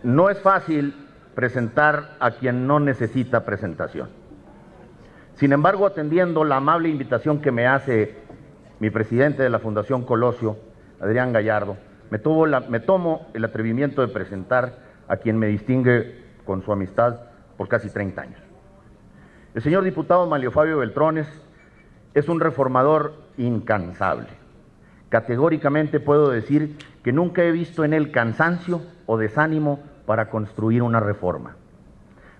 No es fácil presentar a quien no necesita presentación. Sin embargo, atendiendo la amable invitación que me hace mi presidente de la Fundación Colosio, Adrián Gallardo, me tomo el atrevimiento de presentar a quien me distingue con su amistad por casi 30 años. El señor diputado Manlio Fabio Beltrones es un reformador incansable. Categóricamente puedo decir que nunca he visto en él cansancio o desánimo para construir una reforma.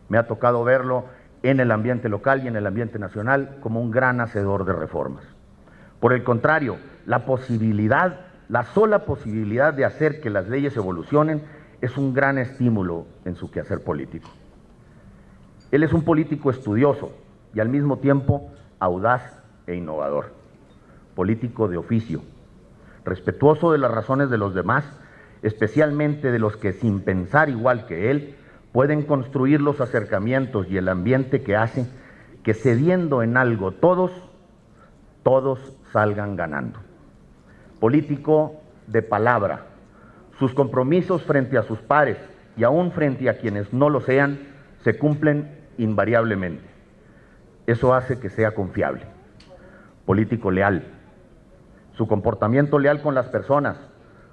Me ha tocado verlo en el ambiente local y en el ambiente nacional como un gran hacedor de reformas. Por el contrario, la sola posibilidad de hacer que las leyes evolucionen es un gran estímulo en su quehacer político. Él es un político estudioso y al mismo tiempo audaz e innovador, político de oficio, respetuoso de las razones de los demás, especialmente de los que sin pensar igual que él pueden construir los acercamientos y el ambiente que hace que cediendo en algo todos salgan ganando. Político de palabra, sus compromisos frente a sus pares y aún frente a quienes no lo sean se cumplen invariablemente. Eso hace que sea confiable. Político leal. Su comportamiento leal con las personas,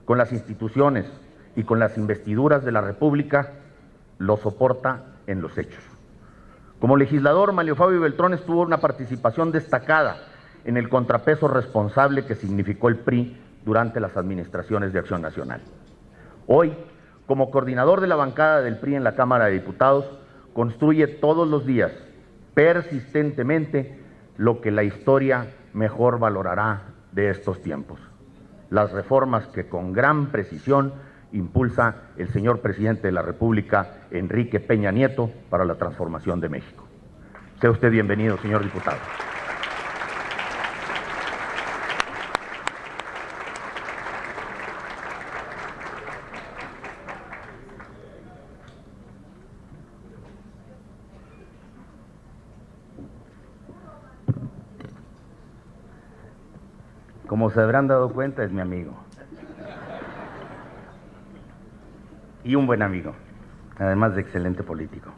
con las instituciones y con las investiduras de la República lo soporta en los hechos. Como legislador, Manlio Fabio Beltrones tuvo una participación destacada en el contrapeso responsable que significó el PRI durante las administraciones de Acción Nacional. Hoy, como coordinador de la bancada del PRI en la Cámara de Diputados, construye todos los días, persistentemente, lo que la historia mejor valorará de estos tiempos: las reformas que con gran precisión impulsa el señor presidente de la República, Enrique Peña Nieto, para la transformación de México. Sea usted bienvenido, señor diputado. Como se habrán dado cuenta, es mi amigo. Y un buen amigo, además de excelente político.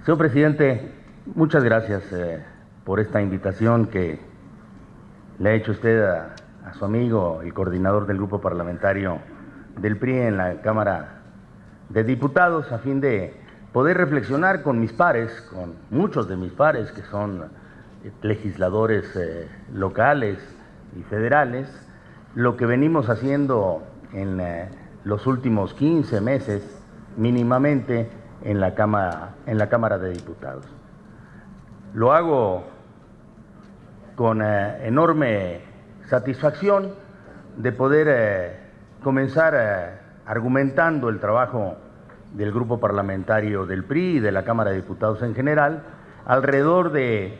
Señor presidente, muchas gracias por esta invitación que le ha hecho usted a su amigo, el coordinador del grupo parlamentario del PRI en la Cámara de Diputados, a fin de poder reflexionar con mis pares, con muchos de mis pares que son legisladores locales y federales, lo que venimos haciendo en los últimos 15 meses mínimamente en la Cámara de Diputados. Lo hago con enorme satisfacción de poder comenzar argumentando el trabajo del grupo parlamentario del PRI y de la Cámara de Diputados en general alrededor de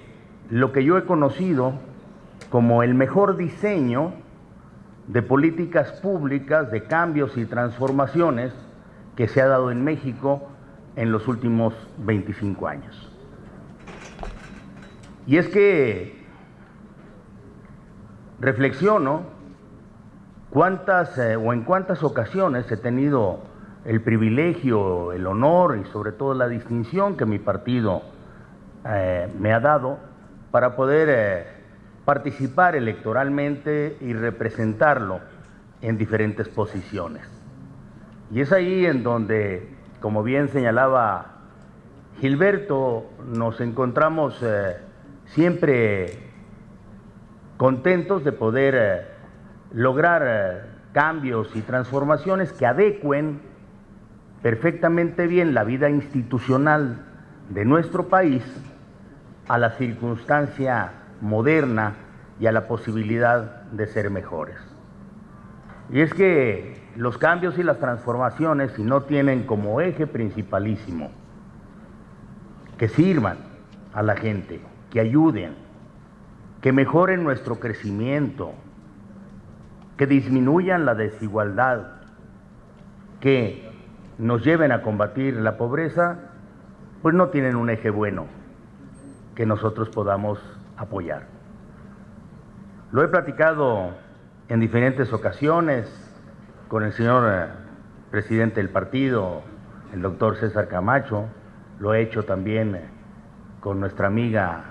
lo que yo he conocido como el mejor diseño de políticas públicas, de cambios y transformaciones que se ha dado en México en los últimos 25 años. Y es que reflexiono en cuántas ocasiones he tenido el privilegio, el honor y sobre todo la distinción que mi partido me ha dado para poder participar electoralmente y representarlo en diferentes posiciones. Y es ahí en donde, como bien señalaba Gilberto, nos encontramos siempre contentos de poder lograr cambios y transformaciones que adecuen perfectamente bien la vida institucional de nuestro país a la circunstancia moderna y a la posibilidad de ser mejores. Y es que los cambios y las transformaciones, si no tienen como eje principalísimo que sirvan a la gente, que ayuden, que mejoren nuestro crecimiento, que disminuyan la desigualdad, que nos lleven a combatir la pobreza, pues no tienen un eje bueno que nosotros podamos apoyar. Lo he platicado en diferentes ocasiones con el señor presidente del partido, el doctor César Camacho, lo he hecho también con nuestra amiga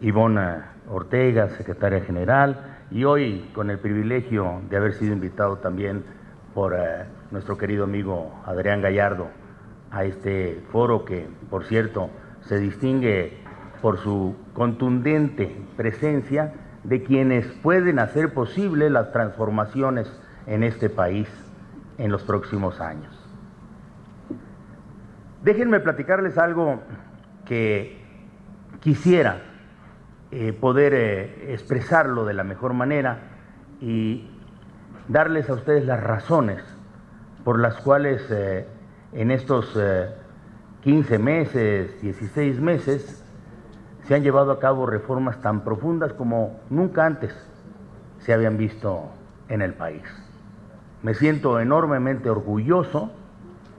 Ivonne Ortega, secretaria general, y hoy con el privilegio de haber sido invitado también por nuestro querido amigo Adrián Gallardo a este foro que, por cierto, se distingue por su contundente presencia de quienes pueden hacer posible las transformaciones en este país en los próximos años. Déjenme platicarles algo que quisiera poder expresarlo de la mejor manera y darles a ustedes las razones por las cuales en estos 15 meses, 16 meses, se han llevado a cabo reformas tan profundas como nunca antes se habían visto en el país. Me siento enormemente orgulloso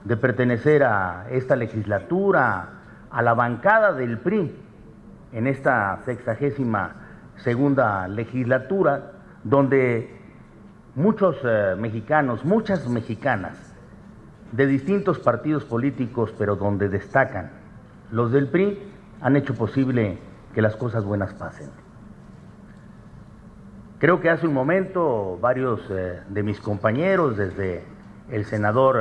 de pertenecer a esta legislatura, a la bancada del PRI, en esta 62ª legislatura, donde muchos mexicanos, muchas mexicanas de distintos partidos políticos, pero donde destacan los del PRI, han hecho posible que las cosas buenas pasen. Creo que hace un momento varios de mis compañeros, desde el senador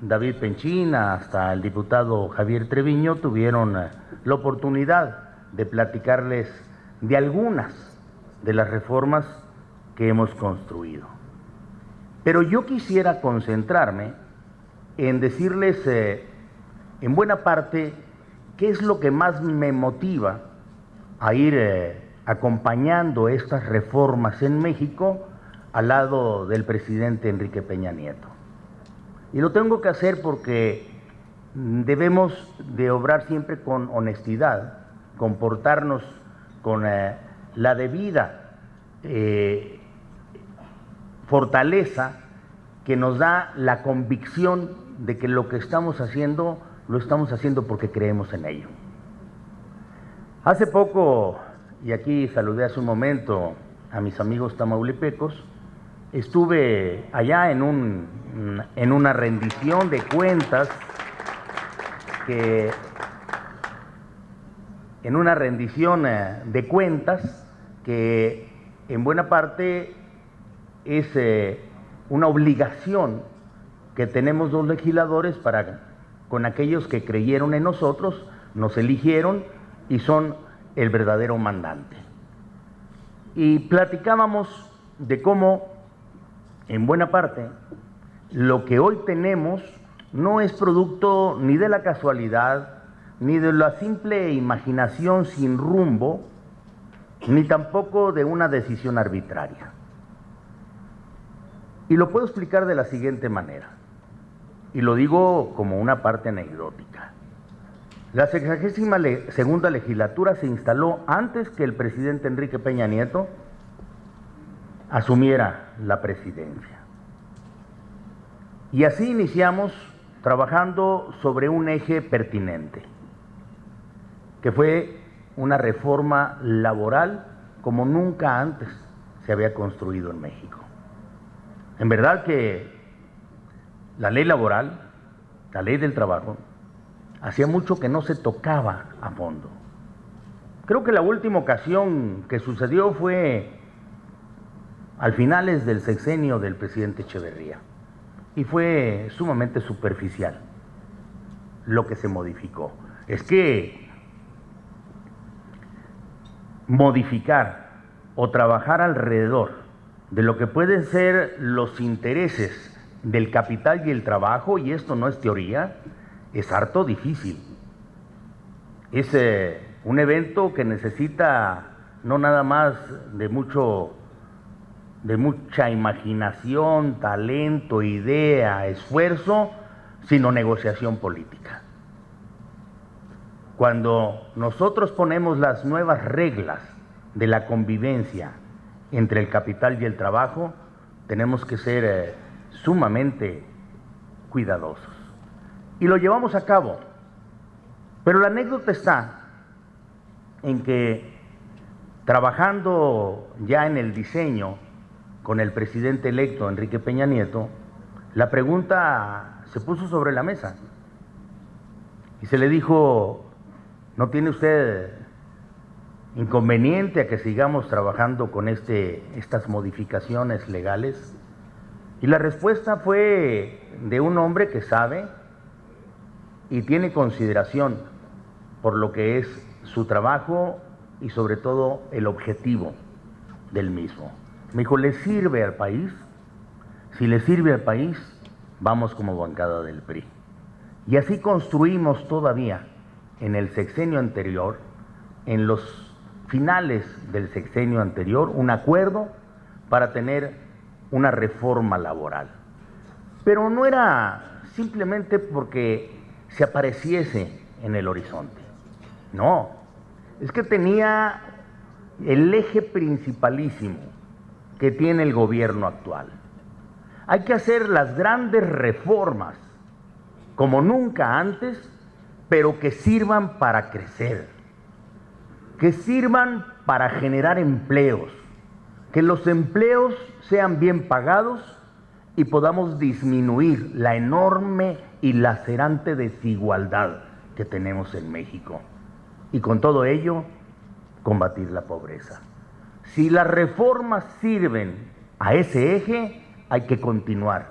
David Penchina hasta el diputado Javier Treviño, tuvieron la oportunidad de platicarles de algunas de las reformas que hemos construido. Pero yo quisiera concentrarme en decirles en buena parte qué es lo que más me motiva a ir acompañando estas reformas en México al lado del presidente Enrique Peña Nieto. Y lo tengo que hacer porque debemos de obrar siempre con honestidad, comportarnos con la debida fortaleza que nos da la convicción de que lo que estamos haciendo, lo estamos haciendo porque creemos en ello. Hace poco, y aquí saludé hace un momento a mis amigos tamaulipecos, estuve allá en una rendición de cuentas que en buena parte es una obligación que tenemos los legisladores para con aquellos que creyeron en nosotros, nos eligieron y son el verdadero mandante. Y platicábamos de cómo, en buena parte, lo que hoy tenemos no es producto ni de la casualidad, ni de la simple imaginación sin rumbo, ni tampoco de una decisión arbitraria. Y lo puedo explicar de la siguiente manera, y lo digo como una parte anecdótica. La 62ª legislatura se instaló antes que el presidente Enrique Peña Nieto asumiera la presidencia. Y así iniciamos trabajando sobre un eje pertinente, que fue una reforma laboral como nunca antes se había construido en México. En verdad que la ley laboral, la ley del trabajo, hacía mucho que no se tocaba a fondo. Creo que la última ocasión que sucedió fue al finales del sexenio del presidente Echeverría, y fue sumamente superficial lo que se modificó. Es que modificar o trabajar alrededor de lo que pueden ser los intereses del capital y el trabajo, y esto no es teoría, es harto difícil. Es un evento que necesita no nada más de mucha imaginación, talento, idea, esfuerzo, sino negociación política. Cuando nosotros ponemos las nuevas reglas de la convivencia entre el capital y el trabajo, tenemos que ser sumamente cuidadosos. Y lo llevamos a cabo. Pero la anécdota está en que, trabajando ya en el diseño con el presidente electo Enrique Peña Nieto, la pregunta se puso sobre la mesa y se le dijo, ¿no tiene usted inconveniente a que sigamos trabajando con estas modificaciones legales? Y la respuesta fue de un hombre que sabe y tiene consideración por lo que es su trabajo y sobre todo el objetivo del mismo. Me dijo, ¿le sirve al país? Si le sirve al país, vamos como bancada del PRI. Y así construimos todavía en el sexenio anterior, en los finales del sexenio anterior, un acuerdo para tener una reforma laboral. Pero no era simplemente porque se apareciese en el horizonte. No, es que tenía el eje principalísimo que tiene el gobierno actual. Hay que hacer las grandes reformas como nunca antes, pero que sirvan para crecer, que sirvan para generar empleos, que los empleos sean bien pagados y podamos disminuir la enorme y lacerante desigualdad que tenemos en México. Y con todo ello, combatir la pobreza. Si las reformas sirven a ese eje, hay que continuar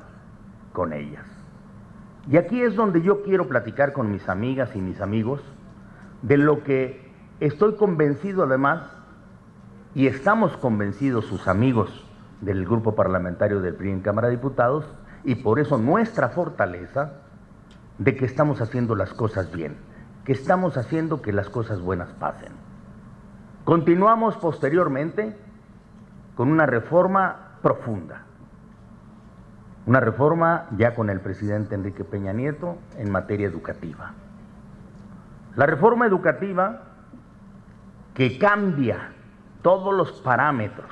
con ellas. Y aquí es donde yo quiero platicar con mis amigas y mis amigos de lo que estoy convencido además, y estamos convencidos sus amigos del grupo parlamentario del PRI en Cámara de Diputados, y por eso nuestra fortaleza de que estamos haciendo las cosas bien, que estamos haciendo que las cosas buenas pasen. Continuamos posteriormente con una reforma profunda, una reforma ya con el presidente Enrique Peña Nieto en materia educativa. La reforma educativa que cambia todos los parámetros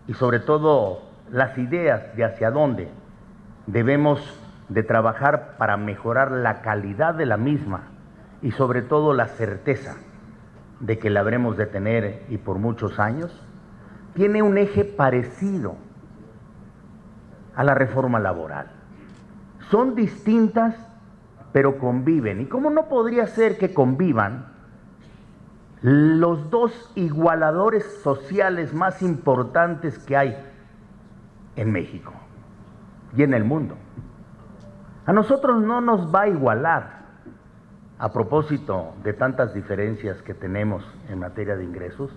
y sobre todo las ideas de hacia dónde debemos de trabajar para mejorar la calidad de la misma y sobre todo la certeza de que la habremos de tener y por muchos años, tiene un eje parecido a la reforma laboral. Son distintas, pero conviven. ¿Y cómo no podría ser que convivan los dos igualadores sociales más importantes que hay en México y en el mundo? A nosotros no nos va a igualar, a propósito de tantas diferencias que tenemos en materia de ingresos,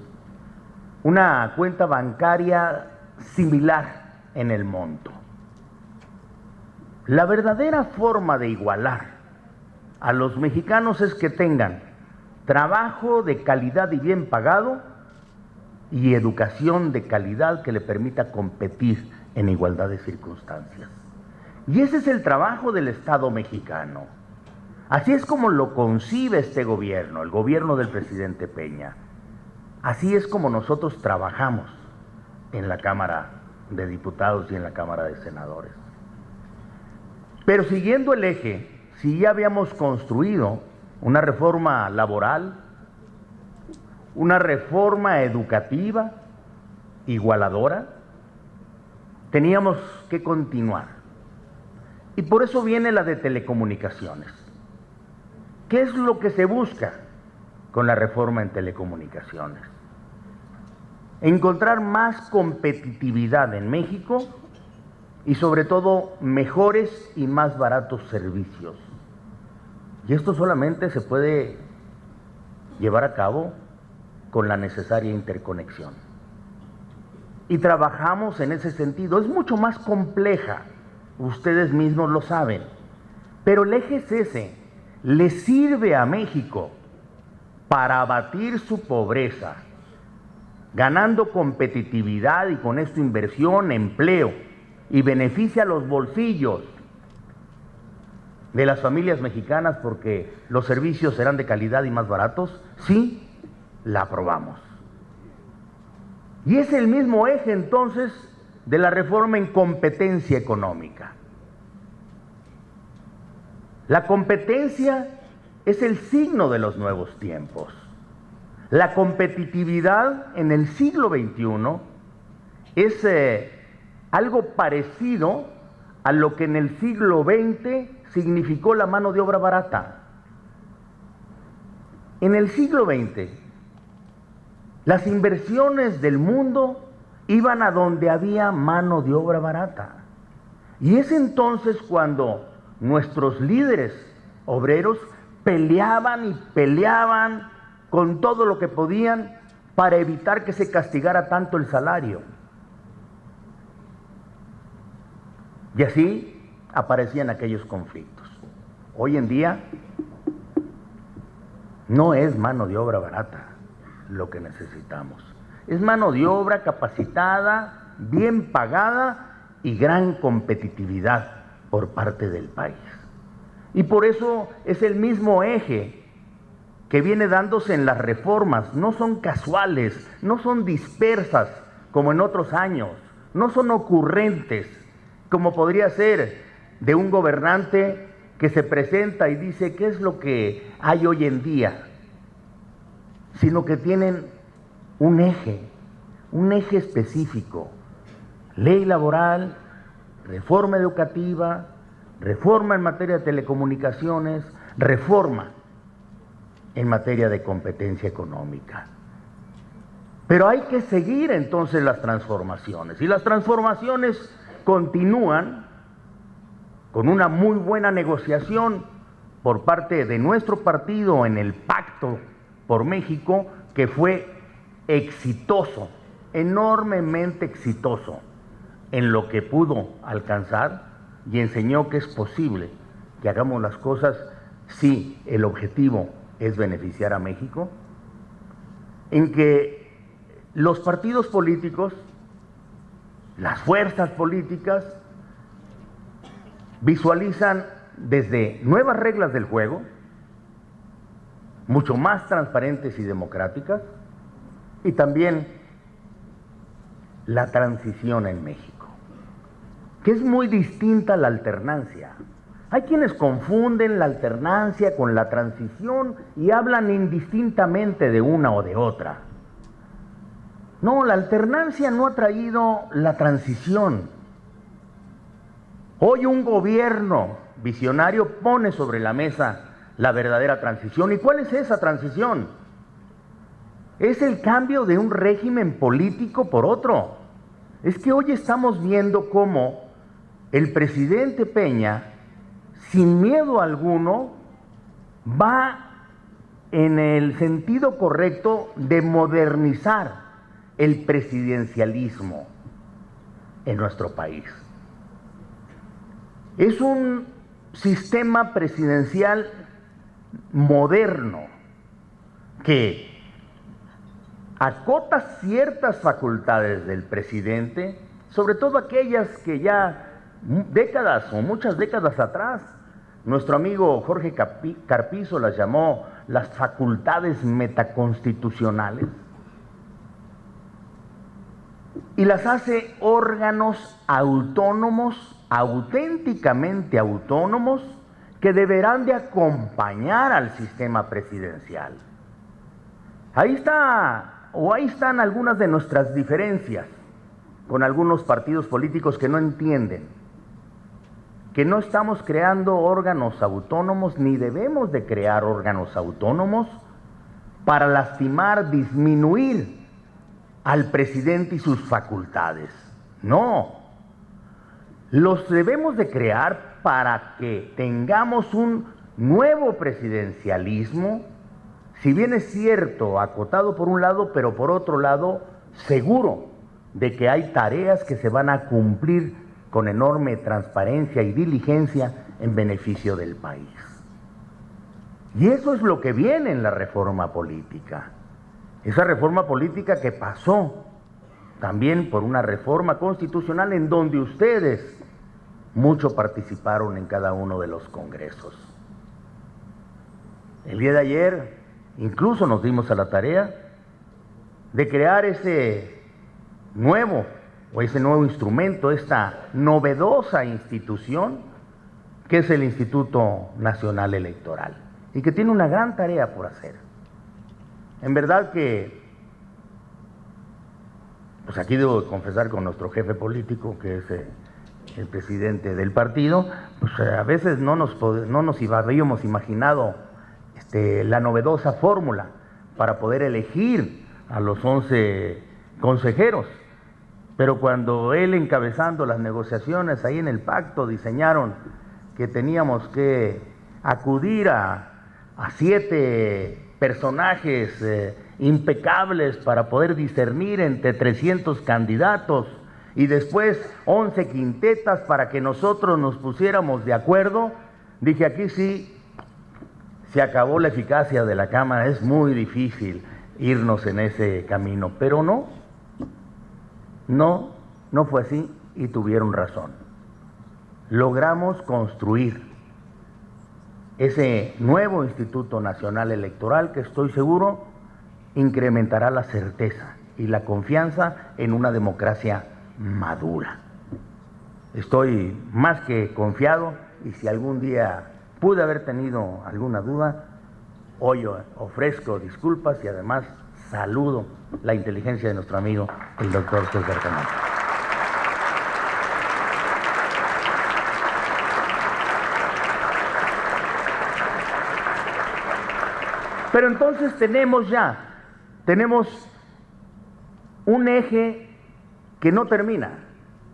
una cuenta bancaria similar en el monto. La verdadera forma de igualar a los mexicanos es que tengan trabajo de calidad y bien pagado y educación de calidad que le permita competir en igualdad de circunstancias. Y ese es el trabajo del Estado mexicano. Así es como lo concibe este gobierno, el gobierno del presidente Peña. Así es como nosotros trabajamos en la Cámara de Diputados y en la Cámara de Senadores. Pero siguiendo el eje, si ya habíamos construido una reforma laboral, una reforma educativa igualadora, teníamos que continuar. Y por eso viene la de telecomunicaciones. ¿Qué es lo que se busca con la reforma en telecomunicaciones? Encontrar más competitividad en México y sobre todo mejores y más baratos servicios. Y esto solamente se puede llevar a cabo con la necesaria interconexión. Y trabajamos en ese sentido. Es mucho más compleja, ustedes mismos lo saben, pero el eje es ese. Le sirve a México para abatir su pobreza, ganando competitividad y con esto inversión, empleo, y beneficia a los bolsillos de las familias mexicanas porque los servicios serán de calidad y más baratos. Sí, la aprobamos. Y es el mismo eje entonces de la reforma en competencia económica. La competencia es el signo de los nuevos tiempos. La competitividad en el siglo XXI es algo parecido a lo que en el siglo XX significó la mano de obra barata. En el siglo XX, las inversiones del mundo iban a donde había mano de obra barata. Y es entonces cuando nuestros líderes obreros peleaban y peleaban con todo lo que podían para evitar que se castigara tanto el salario. Y así aparecían aquellos conflictos. Hoy en día no es mano de obra barata lo que necesitamos. Es mano de obra capacitada, bien pagada y gran competitividad por parte del país. Y por eso es el mismo eje que viene dándose en las reformas. No son casuales, no son dispersas como en otros años, no son ocurrentes como podría ser de un gobernante que se presenta y dice qué es lo que hay hoy en día, sino que tienen un eje específico: ley laboral, reforma educativa, reforma en materia de telecomunicaciones, reforma en materia de competencia económica. Pero hay que seguir entonces las transformaciones, y las transformaciones continúan con una muy buena negociación por parte de nuestro partido en el Pacto por México, que fue exitoso, enormemente exitoso en lo que pudo alcanzar, y enseñó que es posible que hagamos las cosas si el objetivo es beneficiar a México, en que los partidos políticos, las fuerzas políticas, visualizan desde nuevas reglas del juego, mucho más transparentes y democráticas, y también la transición en México, que es muy distinta a la alternancia. Hay quienes confunden la alternancia con la transición y hablan indistintamente de una o de otra. No, la alternancia no ha traído la transición. Hoy un gobierno visionario pone sobre la mesa la verdadera transición. ¿Y cuál es esa transición? Es el cambio de un régimen político por otro. Es que hoy estamos viendo cómo el presidente Peña, sin miedo alguno, va en el sentido correcto de modernizar el presidencialismo en nuestro país. Es un sistema presidencial moderno que acota ciertas facultades del presidente, sobre todo aquellas que ya décadas o muchas décadas atrás nuestro amigo Jorge Carpizo las llamó las facultades metaconstitucionales, y las hace órganos autónomos, auténticamente autónomos, que deberán de acompañar al sistema presidencial. Ahí están algunas de nuestras diferencias con algunos partidos políticos que no entienden que no estamos creando órganos autónomos, ni debemos de crear órganos autónomos para lastimar, disminuir al presidente y sus facultades. No, los debemos de crear para que tengamos un nuevo presidencialismo, si bien es cierto, acotado por un lado, pero por otro lado, seguro de que hay tareas que se van a cumplir con enorme transparencia y diligencia en beneficio del país. Y eso es lo que viene en la reforma política. Esa reforma política que pasó también por una reforma constitucional en donde ustedes mucho participaron en cada uno de los congresos. El día de ayer incluso nos dimos a la tarea de crear ese nuevo instrumento, esta novedosa institución que es el Instituto Nacional Electoral, y que tiene una gran tarea por hacer. En verdad que, pues aquí debo confesar con nuestro jefe político, que es el presidente del partido, pues a veces no nos habíamos imaginado la novedosa fórmula para poder elegir a los 11 consejeros. Pero cuando él, encabezando las negociaciones ahí en el pacto, diseñaron que teníamos que acudir a 7 personajes impecables para poder discernir entre 300 candidatos y después 11 quintetas para que nosotros nos pusiéramos de acuerdo, dije, aquí sí se acabó la eficacia de la Cámara, es muy difícil irnos en ese camino, pero no fue así y tuvieron razón. Logramos construir ese nuevo Instituto Nacional Electoral que estoy seguro incrementará la certeza y la confianza en una democracia madura. Estoy más que confiado y si algún día pude haber tenido alguna duda, hoy ofrezco disculpas y además saludo la inteligencia de nuestro amigo, el doctor César Camacho. Pero entonces tenemos un eje que no termina,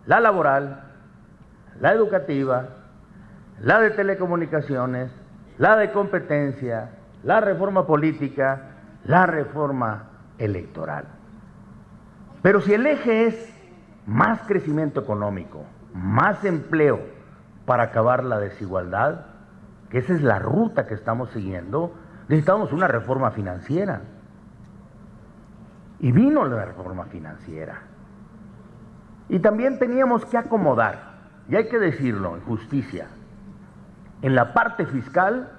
la laboral, la educativa, la de telecomunicaciones, la de competencia, la reforma política, la reforma electoral. Pero si el eje es más crecimiento económico, más empleo para acabar la desigualdad, que esa es la ruta que estamos siguiendo, necesitamos una reforma financiera. Y vino la reforma financiera. Y también teníamos que acomodar, y hay que decirlo en justicia, en la parte fiscal,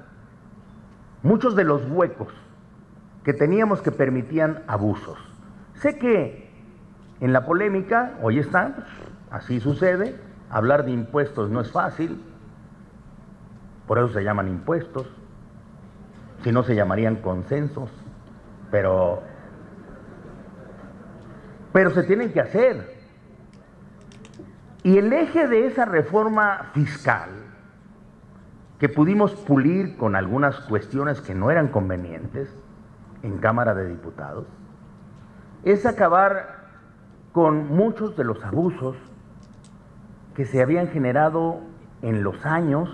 muchos de los huecos que teníamos que permitían abusos. Sé que en la polémica, hoy está, así sucede, hablar de impuestos no es fácil, por eso se llaman impuestos, si no se llamarían consensos, pero se tienen que hacer. Y el eje de esa reforma fiscal, que pudimos pulir con algunas cuestiones que no eran convenientes en Cámara de Diputados, es acabar con muchos de los abusos que se habían generado en los años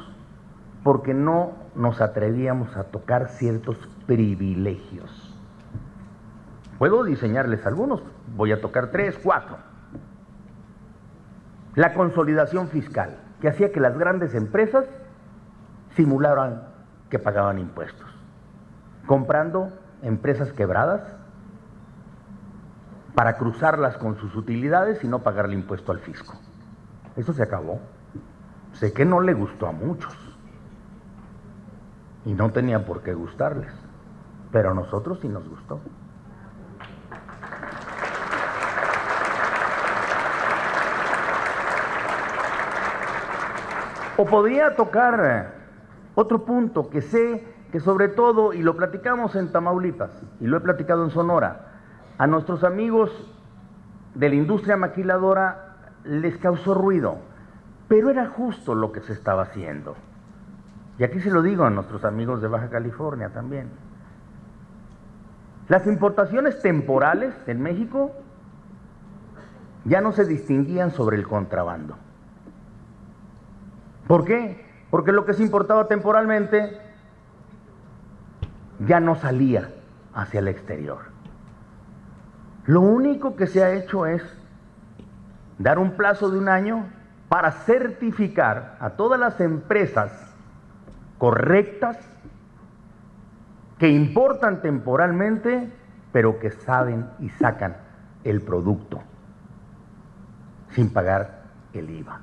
porque no nos atrevíamos a tocar ciertos privilegios. Puedo diseñarles algunos, voy a tocar 3, 4. La consolidación fiscal, que hacía que las grandes empresas simularan que pagaban impuestos, comprando empresas quebradas para cruzarlas con sus utilidades y no pagarle impuesto al fisco. Eso se acabó. Sé que no le gustó a muchos y no tenía por qué gustarles, pero a nosotros sí nos gustó. O podría tocar otro punto que sé que sobre todo, y lo platicamos en Tamaulipas, y lo he platicado en Sonora, a nuestros amigos de la industria maquiladora les causó ruido, pero era justo lo que se estaba haciendo. Y aquí se lo digo a nuestros amigos de Baja California también. Las importaciones temporales en México ya no se distinguían sobre el contrabando. ¿Por qué? Porque lo que se importaba temporalmente ya no salía hacia el exterior. Lo único que se ha hecho es dar un plazo de 1 año para certificar a todas las empresas correctas que importan temporalmente, pero que saben y sacan el producto sin pagar el IVA.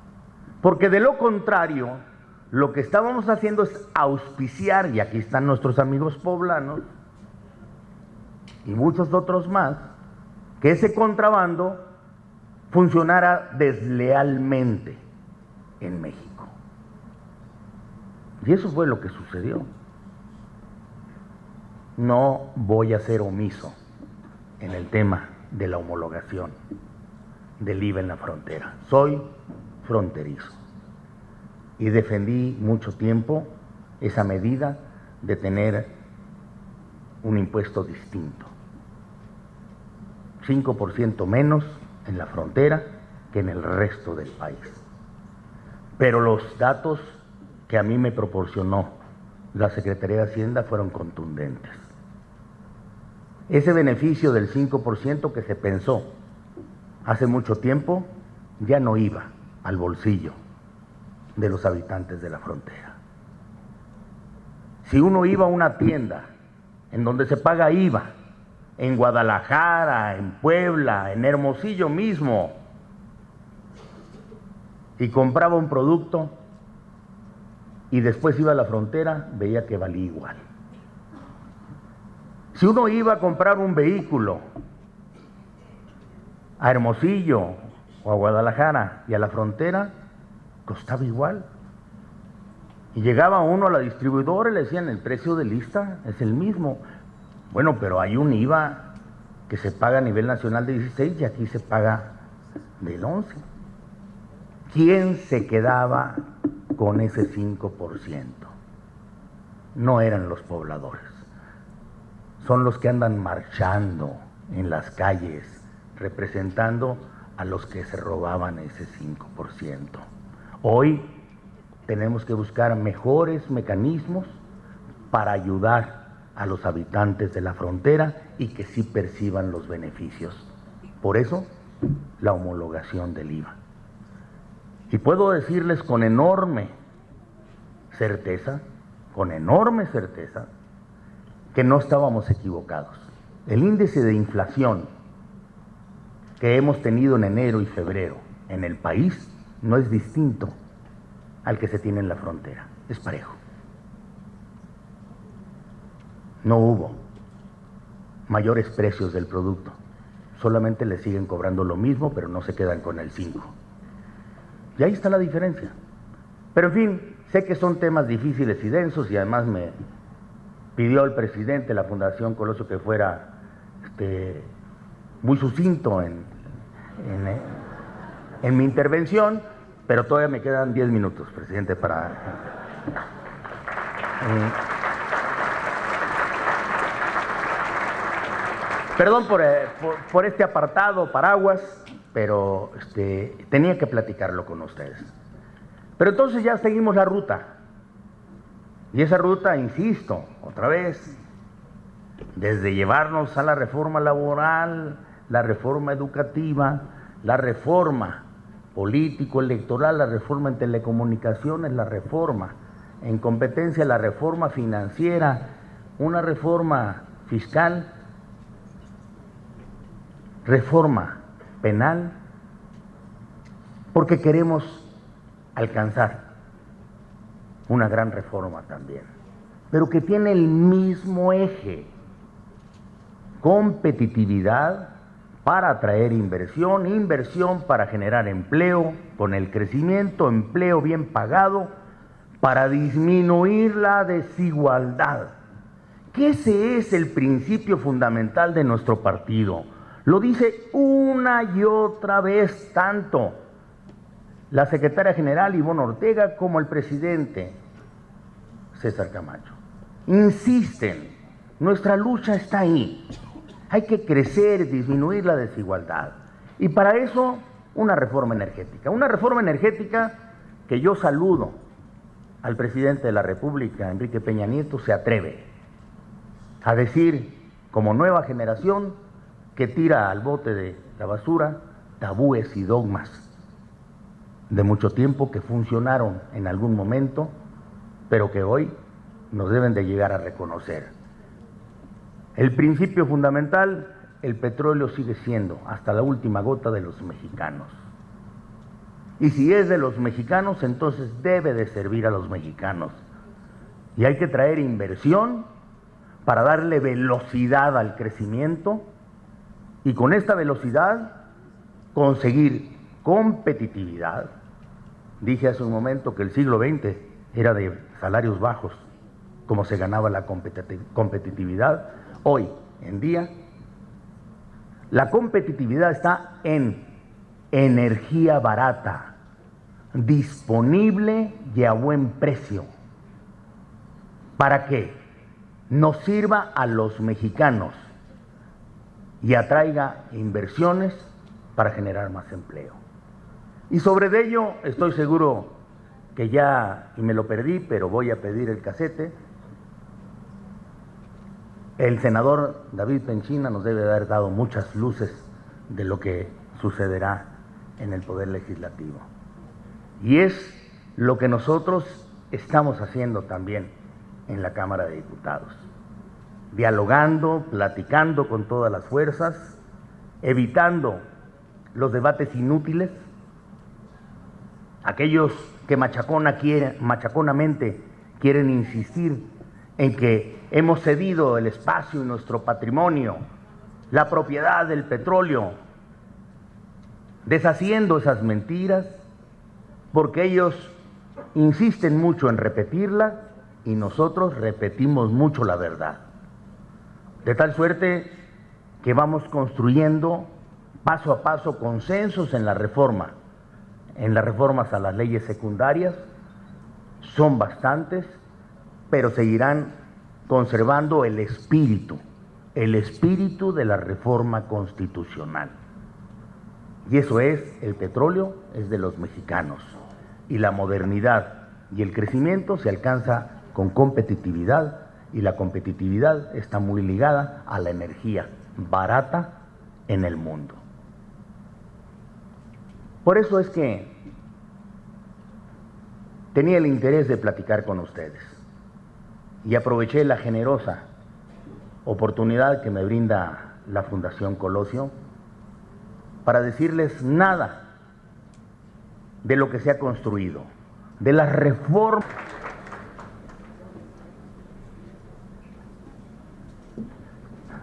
Porque de lo contrario, lo que estábamos haciendo es auspiciar, y aquí están nuestros amigos poblanos y muchos otros más, que ese contrabando funcionara deslealmente en México. Y eso fue lo que sucedió. No voy a ser omiso en el tema de la homologación del IVA en la frontera. Soy fronterizo. Y defendí mucho tiempo esa medida de tener un impuesto distinto. 5% menos en la frontera que en el resto del país. Pero los datos que a mí me proporcionó la Secretaría de Hacienda fueron contundentes. Ese beneficio del 5% que se pensó hace mucho tiempo ya no iba al bolsillo de los habitantes de la frontera. Si uno iba a una tienda en donde se paga IVA, en Guadalajara, en Puebla, en Hermosillo mismo, y compraba un producto y después iba a la frontera, veía que valía igual. Si uno iba a comprar un vehículo a Hermosillo o a Guadalajara y a la frontera, costaba igual. Y llegaba uno a la distribuidora y le decían, el precio de lista es el mismo. Bueno, pero hay un IVA que se paga a nivel nacional de 16 y aquí se paga del 11. ¿Quién se quedaba con ese 5%? No eran los pobladores. Son los que andan marchando en las calles, representando a los que se robaban ese 5%. Hoy tenemos que buscar mejores mecanismos para ayudar a los habitantes de la frontera y que sí perciban los beneficios. Por eso, la homologación del IVA. Y puedo decirles con enorme certeza, que no estábamos equivocados. El índice de inflación que hemos tenido en enero y febrero en el país no es distinto al que se tiene en la frontera, es parejo. No hubo mayores precios del producto, solamente le siguen cobrando lo mismo, pero no se quedan con el 5%. Y ahí está la diferencia. Pero en fin, sé que son temas difíciles y densos y además me pidió el presidente de la Fundación Colosio que fuera muy sucinto en mi intervención, pero todavía me quedan 10 minutos, presidente, para... Perdón por este apartado, paraguas, pero tenía que platicarlo con ustedes. Pero entonces ya seguimos la ruta. Y esa ruta, insisto, otra vez, desde llevarnos a la reforma laboral, la reforma educativa, la reforma político-electoral, la reforma en telecomunicaciones, la reforma en competencia, la reforma financiera, una reforma fiscal, reforma penal, porque queremos alcanzar una gran reforma también, pero que tiene el mismo eje: competitividad para atraer inversión, inversión para generar empleo, con el crecimiento, empleo bien pagado, para disminuir la desigualdad. Que ese es el principio fundamental de nuestro partido. Lo dice una y otra vez tanto la secretaria general Ivonne Ortega como el presidente César Camacho. Insisten, nuestra lucha está ahí. Hay que crecer, disminuir la desigualdad. Y para eso, una reforma energética. Una reforma energética que yo saludo al presidente de la República, Enrique Peña Nieto, se atreve a decir, como nueva generación, que tira al bote de la basura tabúes y dogmas de mucho tiempo que funcionaron en algún momento, pero que hoy nos deben de llegar a reconocer. El principio fundamental, el petróleo sigue siendo hasta la última gota de los mexicanos. Y si es de los mexicanos, entonces debe de servir a los mexicanos. Y hay que traer inversión para darle velocidad al crecimiento y con esta velocidad conseguir competitividad. Dije hace un momento que el siglo XX era de salarios bajos, como se ganaba la competitividad. Hoy en día, la competitividad está en energía barata, disponible y a buen precio. ¿Para qué? Nos sirva a los mexicanos y atraiga inversiones para generar más empleo. Y sobre ello estoy seguro que ya, y me lo perdí, pero voy a pedir el casete. El senador David Penchina nos debe haber dado muchas luces de lo que sucederá en el Poder Legislativo. Y es lo que nosotros estamos haciendo también en la Cámara de Diputados. Dialogando, platicando con todas las fuerzas, evitando los debates inútiles, aquellos que machaconamente quieren insistir en que hemos cedido el espacio y nuestro patrimonio, la propiedad del petróleo, deshaciendo esas mentiras, porque ellos insisten mucho en repetirlas y nosotros repetimos mucho la verdad. De tal suerte que vamos construyendo paso a paso consensos en la reforma. En las reformas a las leyes secundarias son bastantes, pero seguirán conservando el espíritu de la reforma constitucional. Y eso es, el petróleo es de los mexicanos, y la modernidad y el crecimiento se alcanza con competitividad, y la competitividad está muy ligada a la energía barata en el mundo. Por eso es que tenía el interés de platicar con ustedes y aproveché la generosa oportunidad que me brinda la Fundación Colosio para decirles nada de lo que se ha construido, de las reformas.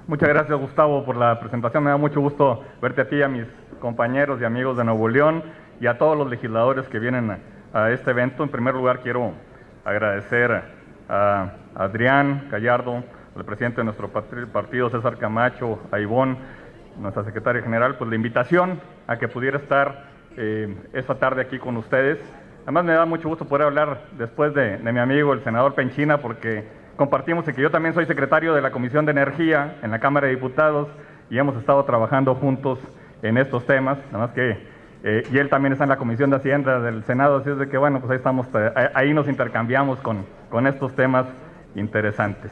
Muchas gracias, Gustavo, por la presentación. Me da mucho gusto verte a ti, a mis compañeros y amigos de Nuevo León y a todos los legisladores que vienen a este evento. En primer lugar, quiero agradecer a Adrián Gallardo, al presidente de nuestro partido, César Camacho, a Ivonne, nuestra secretaria general, pues la invitación a que pudiera estar esta tarde aquí con ustedes. Además, me da mucho gusto poder hablar después de mi amigo, el senador Penchina, porque compartimos y que yo también soy secretario de la Comisión de Energía en la Cámara de Diputados y hemos estado trabajando juntos en estos temas, nada más que, y él también está en la Comisión de Hacienda del Senado, así es de que bueno, pues ahí estamos, ahí nos intercambiamos con estos temas interesantes.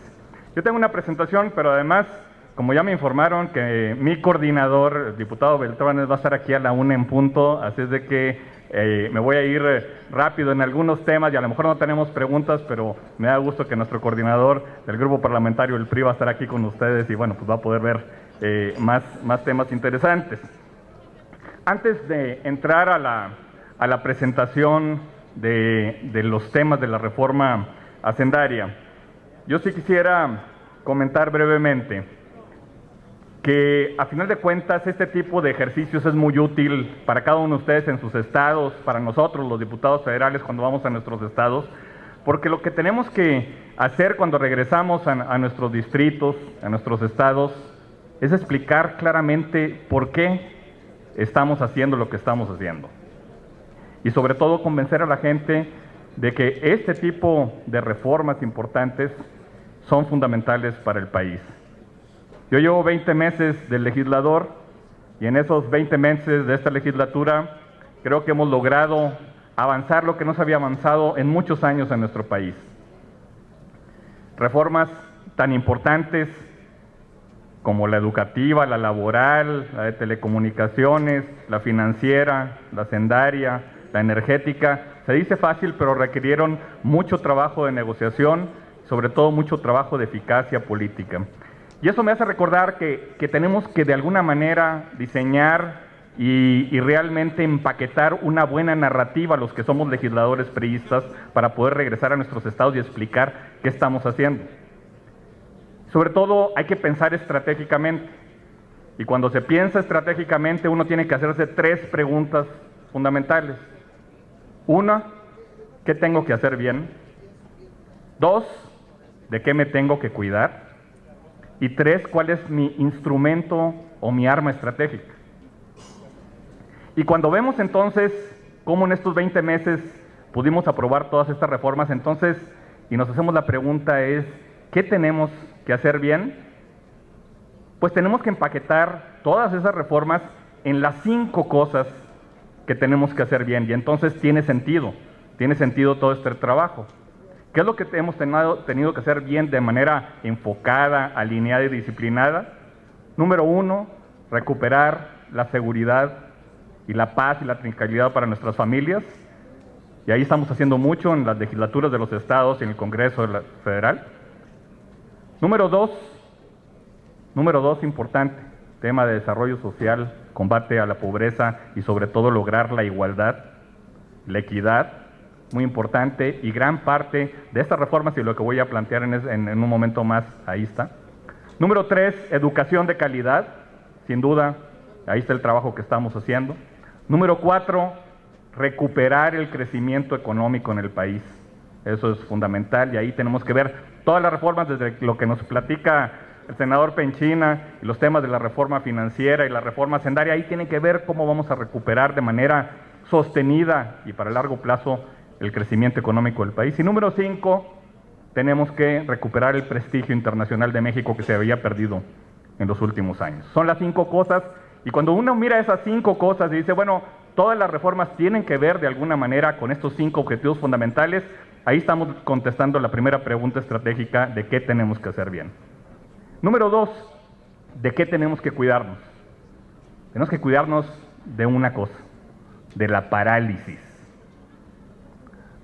Yo tengo una presentación, pero además, como ya me informaron que mi coordinador, el diputado Beltrán, va a estar aquí a la 1 en punto, así es de que me voy a ir rápido en algunos temas y a lo mejor no tenemos preguntas, pero me da gusto que nuestro coordinador del grupo parlamentario, el PRI, va a estar aquí con ustedes y bueno, pues va a poder ver más temas interesantes. Antes de entrar a la presentación de los temas de la reforma hacendaria, yo sí quisiera comentar brevemente que a final de cuentas este tipo de ejercicios es muy útil para cada uno de ustedes en sus estados, para nosotros los diputados federales cuando vamos a nuestros estados, porque lo que tenemos que hacer cuando regresamos a nuestros distritos, a nuestros estados, es explicar claramente por qué estamos haciendo lo que estamos haciendo. Y sobre todo convencer a la gente de que este tipo de reformas importantes son fundamentales para el país. Yo llevo 20 meses de legislador y en esos 20 meses de esta legislatura creo que hemos logrado avanzar lo que no se había avanzado en muchos años en nuestro país. Reformas tan importantes como la educativa, la laboral, la de telecomunicaciones, la financiera, la hacendaria, la energética. Se dice fácil, pero requirieron mucho trabajo de negociación, sobre todo mucho trabajo de eficacia política. Y eso me hace recordar que tenemos que de alguna manera diseñar y realmente empaquetar una buena narrativa los que somos legisladores priistas para poder regresar a nuestros estados y explicar qué estamos haciendo. Sobre todo hay que pensar estratégicamente. Y cuando se piensa estratégicamente uno tiene que hacerse 3 preguntas fundamentales. 1, ¿qué tengo que hacer bien? 2, ¿de qué me tengo que cuidar? Y 3, ¿cuál es mi instrumento o mi arma estratégica? Y cuando vemos entonces cómo en estos 20 meses pudimos aprobar todas estas reformas. Entonces, y nos hacemos la pregunta es, ¿qué tenemos que hacer bien? Pues tenemos que empaquetar todas esas reformas en las 5 cosas que tenemos que hacer bien, y entonces tiene sentido todo este trabajo. ¿Qué es lo que hemos tenido que hacer bien de manera enfocada, alineada y disciplinada? Número 1, recuperar la seguridad y la paz y la tranquilidad para nuestras familias, y ahí estamos haciendo mucho en las legislaturas de los estados y en el Congreso Federal. Número 2, importante, tema de desarrollo social, combate a la pobreza y sobre todo lograr la igualdad, la equidad, muy importante, y gran parte de estas reformas y lo que voy a plantear en un momento más, ahí está. Número 3, educación de calidad, sin duda, ahí está el trabajo que estamos haciendo. Número 4, recuperar el crecimiento económico en el país. Eso es fundamental, y ahí tenemos que ver todas las reformas, desde lo que nos platica el senador Penchina y los temas de la reforma financiera y la reforma hacendaria. Ahí tienen que ver cómo vamos a recuperar de manera sostenida y para largo plazo el crecimiento económico del país. Y número 5, tenemos que recuperar el prestigio internacional de México que se había perdido en los últimos años. Son las 5 cosas, y cuando uno mira esas 5 cosas y dice, bueno, todas las reformas tienen que ver de alguna manera con estos 5 objetivos fundamentales, ahí estamos contestando la primera pregunta estratégica de qué tenemos que hacer bien. Número 2, ¿de qué tenemos que cuidarnos? Tenemos que cuidarnos de una cosa, de la parálisis.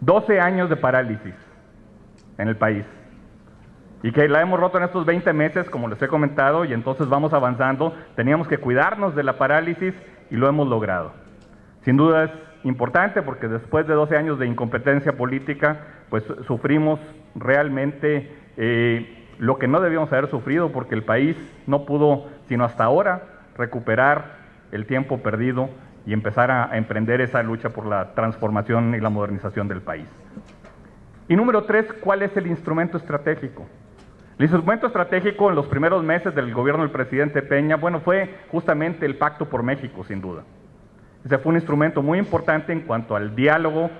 12 años de parálisis en el país, y que la hemos roto en estos 20 meses, como les he comentado, y entonces vamos avanzando. Teníamos que cuidarnos de la parálisis y lo hemos logrado. Sin duda es importante porque después de 12 años de incompetencia política, pues sufrimos realmente lo que no debíamos haber sufrido, porque el país no pudo, sino hasta ahora, recuperar el tiempo perdido y empezar a emprender esa lucha por la transformación y la modernización del país. Y número 3, ¿cuál es el instrumento estratégico? El instrumento estratégico en los primeros meses del gobierno del presidente Peña, bueno, fue justamente el Pacto por México, sin duda. Ese fue un instrumento muy importante en cuanto al diálogo,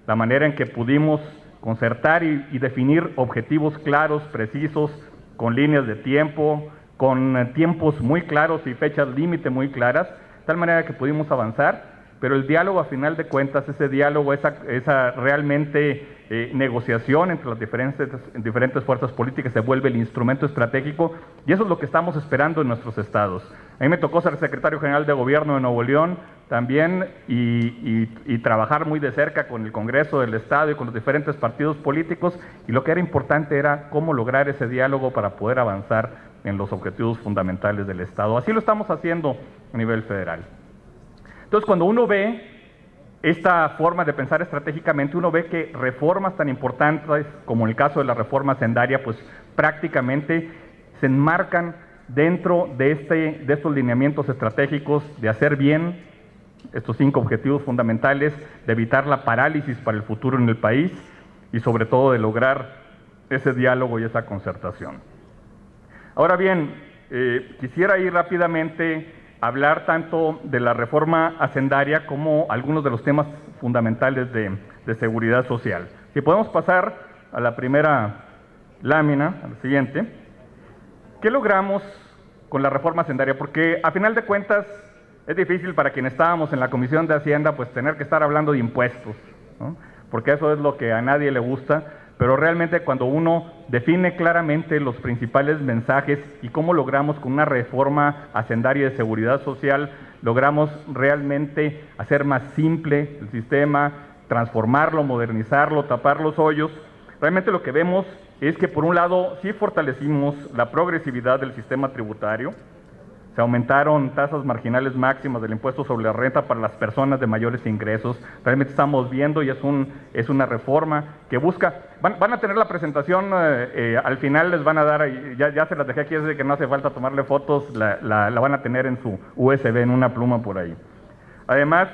la manera en que pudimos concertar y definir objetivos claros, precisos, con líneas de tiempo, con tiempos muy claros y fechas límite muy claras, de tal manera que pudimos avanzar, pero el diálogo, a final de cuentas, ese diálogo, esa realmente negociación entre las diferentes fuerzas políticas se vuelve el instrumento estratégico, y eso es lo que estamos esperando en nuestros estados. A mí me tocó ser secretario general de Gobierno de Nuevo León también y trabajar muy de cerca con el Congreso del Estado y con los diferentes partidos políticos, y lo que era importante era cómo lograr ese diálogo para poder avanzar en los objetivos fundamentales del Estado. Así lo estamos haciendo a nivel federal. Entonces, cuando uno ve esta forma de pensar estratégicamente, uno ve que reformas tan importantes como el caso de la reforma hacendaria, pues prácticamente se enmarcan dentro de estos lineamientos estratégicos de hacer bien estos 5 objetivos fundamentales, de evitar la parálisis para el futuro en el país y sobre todo de lograr ese diálogo y esa concertación. Ahora bien, quisiera ir rápidamente a hablar tanto de la reforma hacendaria como algunos de los temas fundamentales de seguridad social. Si podemos pasar a la primera lámina, a la siguiente. ¿Qué logramos con la reforma hacendaria? Porque a final de cuentas es difícil para quienes estábamos en la Comisión de Hacienda pues tener que estar hablando de impuestos, ¿no? Porque eso es lo que a nadie le gusta, pero realmente cuando uno define claramente los principales mensajes y cómo logramos con una reforma hacendaria de seguridad social, logramos realmente hacer más simple el sistema, transformarlo, modernizarlo, tapar los hoyos. Realmente lo que vemos es que por un lado sí fortalecimos la progresividad del sistema tributario, se aumentaron tasas marginales máximas del impuesto sobre la renta para las personas de mayores ingresos. Realmente estamos viendo y es una reforma que busca, van a tener la presentación, al final les van a dar, ya se las dejé aquí, es de que no hace falta tomarle fotos, la van a tener en su USB, en una pluma por ahí. Además,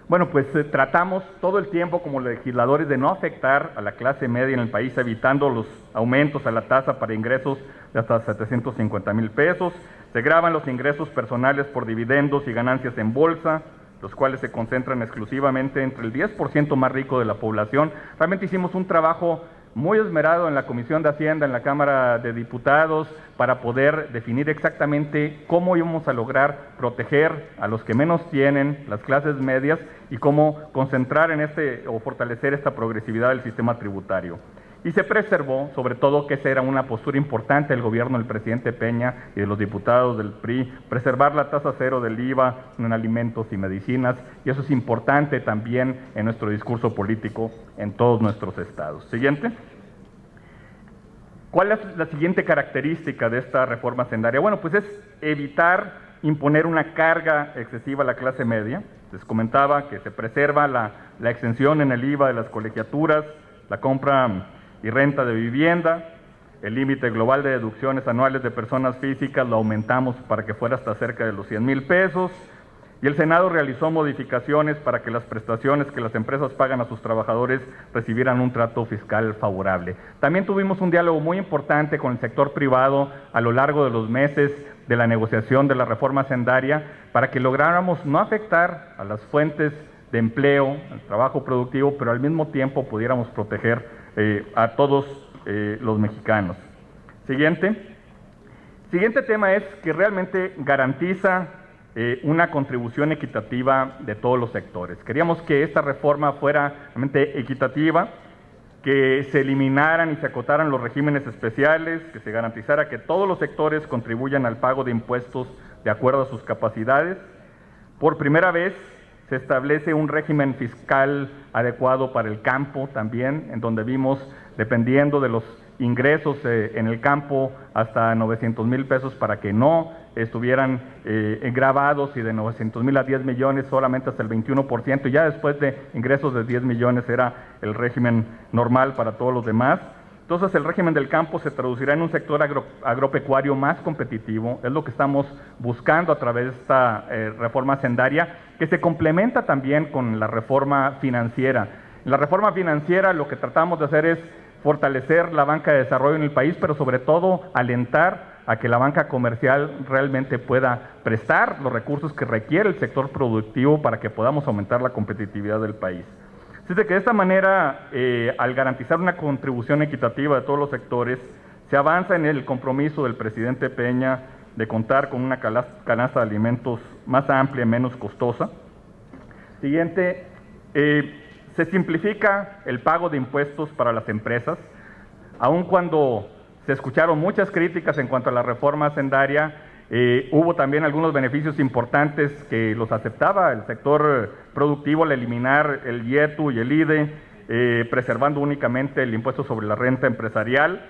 bueno, pues tratamos todo el tiempo como legisladores de no afectar a la clase media en el país, evitando los aumentos a la tasa para ingresos de hasta 750,000 pesos. Se graban los ingresos personales por dividendos y ganancias en bolsa, los cuales se concentran exclusivamente entre el 10% más rico de la población. Realmente hicimos un trabajo muy esmerado en la Comisión de Hacienda, en la Cámara de Diputados, para poder definir exactamente cómo íbamos a lograr proteger a los que menos tienen, las clases medias, y cómo concentrar en o fortalecer esta progresividad del sistema tributario. Y se preservó, sobre todo, que esa era una postura importante del gobierno del presidente Peña y de los diputados del PRI, preservar la tasa cero del IVA en alimentos y medicinas, y eso es importante también en nuestro discurso político en todos nuestros estados. Siguiente. ¿Cuál es la siguiente característica de esta reforma hacendaria? Bueno, pues es evitar imponer una carga excesiva a la clase media. Les comentaba que se preserva la exención en el IVA de las colegiaturas, la compra y renta de vivienda, el límite global de deducciones anuales de personas físicas lo aumentamos para que fuera hasta cerca de los 100,000 pesos, y el Senado realizó modificaciones para que las prestaciones que las empresas pagan a sus trabajadores recibieran un trato fiscal favorable. También tuvimos un diálogo muy importante con el sector privado a lo largo de los meses de la negociación de la reforma hacendaria para que lográramos no afectar a las fuentes de empleo, al trabajo productivo, pero al mismo tiempo pudiéramos proteger a todos los mexicanos. Siguiente tema es que realmente garantiza una contribución equitativa de todos los sectores. Queríamos que esta reforma fuera realmente equitativa, que se eliminaran y se acotaran los regímenes especiales, que se garantizara que todos los sectores contribuyan al pago de impuestos de acuerdo a sus capacidades. Por primera vez se establece un régimen fiscal adecuado para el campo también, en donde vimos, dependiendo de los ingresos en el campo, hasta 900,000 pesos para que no estuvieran gravados, y de 900,000 a 10 millones solamente hasta el 21%, y ya después de ingresos de 10 millones era el régimen normal para todos los demás. Entonces el régimen del campo se traducirá en un sector agropecuario más competitivo, es lo que estamos buscando a través de esta reforma hacendaria, que se complementa también con la reforma financiera. En la reforma financiera lo que tratamos de hacer es fortalecer la banca de desarrollo en el país, pero sobre todo alentar a que la banca comercial realmente pueda prestar los recursos que requiere el sector productivo para que podamos aumentar la competitividad del país. Así que de esta manera, al garantizar una contribución equitativa de todos los sectores, se avanza en el compromiso del presidente Peña de contar con una canasta de alimentos más amplia y menos costosa. Siguiente, se simplifica el pago de impuestos para las empresas, aun cuando se escucharon muchas críticas en cuanto a la reforma hacendaria. Hubo también algunos beneficios importantes que los aceptaba el sector productivo al eliminar el IETU y el IDE, preservando únicamente el impuesto sobre la renta empresarial.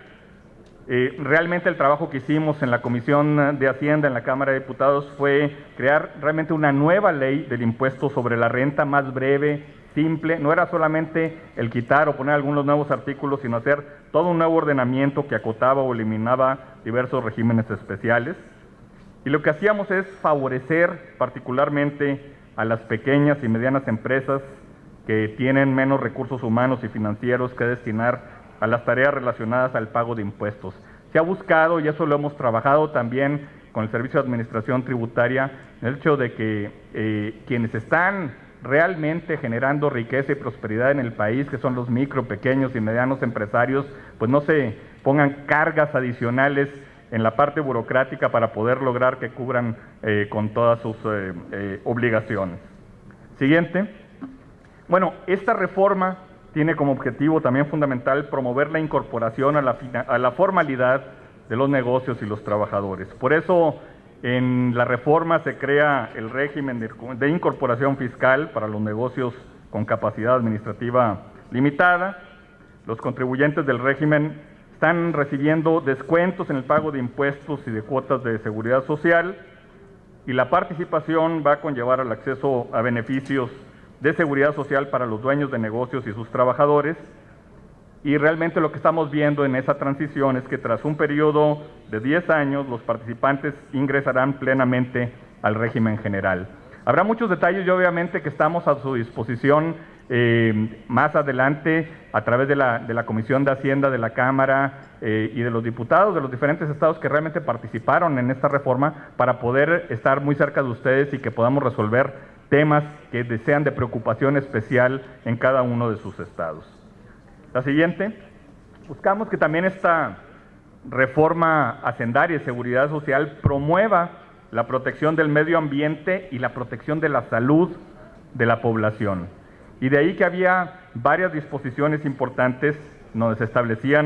Realmente el trabajo que hicimos en la Comisión de Hacienda en la Cámara de Diputados fue crear realmente una nueva ley del impuesto sobre la renta, más breve, simple. No era solamente el quitar o poner algunos nuevos artículos, sino hacer todo un nuevo ordenamiento que acotaba o eliminaba diversos regímenes especiales. Y lo que hacíamos es favorecer particularmente a las pequeñas y medianas empresas que tienen menos recursos humanos y financieros que destinar a las tareas relacionadas al pago de impuestos. Se ha buscado, y eso lo hemos trabajado también con el Servicio de Administración Tributaria, el hecho de que quienes están realmente generando riqueza y prosperidad en el país, que son los micro, pequeños y medianos empresarios, pues no se pongan cargas adicionales en la parte burocrática para poder lograr que cubran con todas sus obligaciones. Siguiente. Bueno, esta reforma tiene como objetivo también fundamental promover la incorporación a la formalidad de los negocios y los trabajadores. Por eso, en la reforma se crea el régimen de incorporación fiscal para los negocios con capacidad administrativa limitada. Los contribuyentes del régimen están recibiendo descuentos en el pago de impuestos y de cuotas de seguridad social, y la participación va a conllevar al acceso a beneficios de seguridad social para los dueños de negocios y sus trabajadores. Y realmente lo que estamos viendo en esa transición es que tras un periodo de 10 años, los participantes ingresarán plenamente al régimen general. Habrá muchos detalles y obviamente que estamos a su disposición más adelante a través de la Comisión de Hacienda de la Cámara y de los diputados de los diferentes estados que realmente participaron en esta reforma, para poder estar muy cerca de ustedes y que podamos resolver temas que sean de preocupación especial en cada uno de sus estados. La siguiente, buscamos que también esta reforma hacendaria y seguridad social promueva la protección del medio ambiente y la protección de la salud de la población. Y de ahí que había varias disposiciones importantes donde se establecían